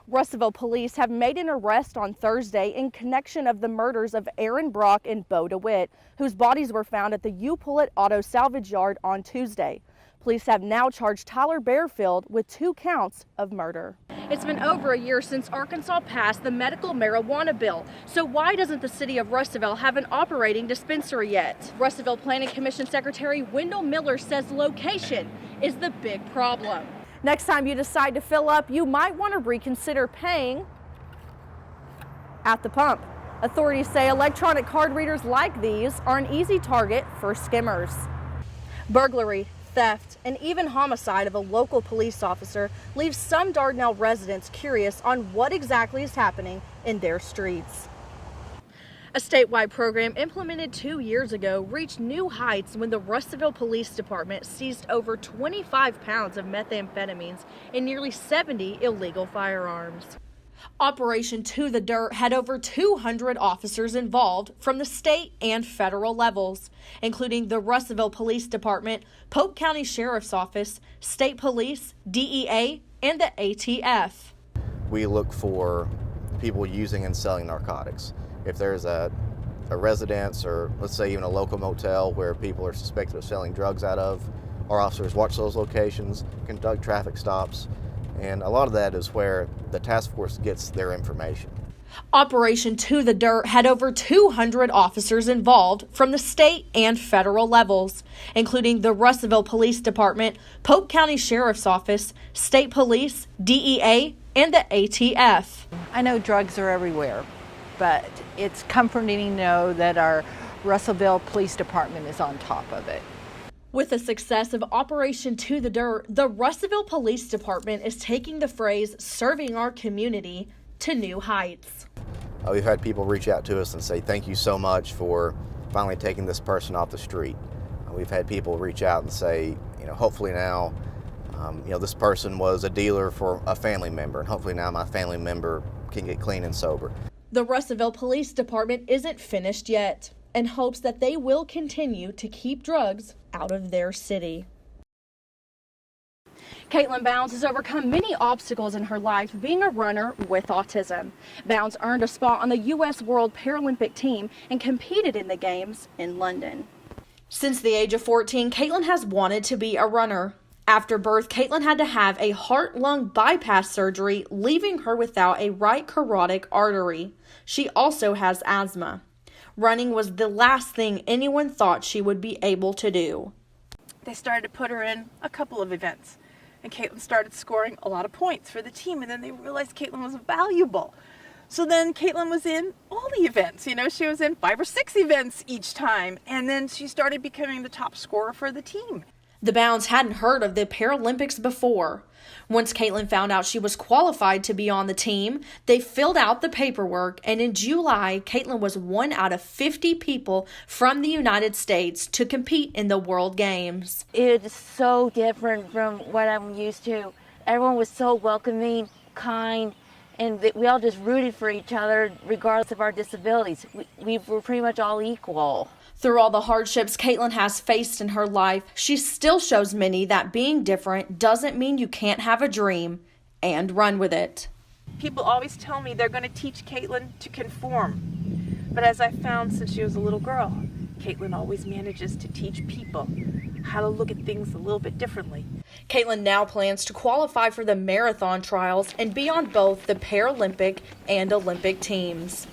Russellville police have made an arrest on Thursday in connection of the murders of Aaron Brock and Bo DeWitt, whose bodies were found at the U-Pullet Auto Salvage Yard on Tuesday. Police have now charged Tyler Bearfield with 2 counts of murder. It's been over a year since Arkansas passed the medical marijuana bill. So why doesn't the city of Russellville have an operating dispensary yet? Russellville Planning Commission Secretary Wendell Miller says location is the big problem. Next time you decide to fill up, you might want to reconsider paying at the pump. Authorities say electronic card readers like these are an easy target for skimmers. Burglary, theft, and even homicide of a local police officer leaves some Dardanelle residents curious on what exactly is happening in their streets. A statewide program implemented 2 years ago reached new heights when the Russellville Police Department seized over 25 pounds of methamphetamines and nearly 70 illegal firearms. Operation To the Dirt had over 200 officers involved from the state and federal levels, including the Russellville Police Department, Polk County Sheriff's Office, State Police, DEA, and the ATF. We look for people using and selling narcotics. If there's a residence or let's say even a local motel where people are suspected of selling drugs out of, our officers watch those locations, conduct traffic stops, and a lot of that is where the task force gets their information. Operation To the Dirt had over 200 officers involved from the state and federal levels, including the Russellville Police Department, Polk County Sheriff's Office, State Police, DEA, and the ATF. I know drugs are everywhere, but it's comforting to know that our Russellville Police Department is on top of it. With the success of Operation To the Dirt, the Russellville Police Department is taking the phrase "serving our community" to new heights. We've had people reach out to us and say thank you so much for finally taking this person off the street. We've had people reach out and say, hopefully now, this person was a dealer for a family member, and hopefully now my family member can get clean and sober. The Russellville Police Department isn't finished yet and hopes that they will continue to keep drugs out of their city. Caitlin Bounds has overcome many obstacles in her life being a runner with autism. Bounds earned a spot on the U.S. World Paralympic team and competed in the Games in London. Since the age of 14, Caitlin has wanted to be a runner. After birth, Caitlin had to have a heart-lung bypass surgery, leaving her without a right carotid artery. She also has asthma. Running was the last thing anyone thought she would be able to do. They started to put her in a couple of events, and Caitlin started scoring a lot of points for the team, and then they realized Caitlin was valuable. So then Caitlin was in all the events. She was in 5 or 6 events each time, and then she started becoming the top scorer for the team. The Bounds hadn't heard of the Paralympics before. Once Caitlin found out she was qualified to be on the team, they filled out the paperwork, and in July, Caitlin was 1 out of 50 people from the United States to compete in the World Games. It's so different from what I'm used to. Everyone was so welcoming, kind, and we all just rooted for each other regardless of our disabilities. We were pretty much all equal. Through all the hardships Caitlin has faced in her life, she still shows many that being different doesn't mean you can't have a dream and run with it. People always tell me they're going to teach Caitlin to conform. But as I found since she was a little girl, Caitlin always manages to teach people how to look at things a little bit differently. Caitlin now plans to qualify for the marathon trials and be on both the Paralympic and Olympic teams.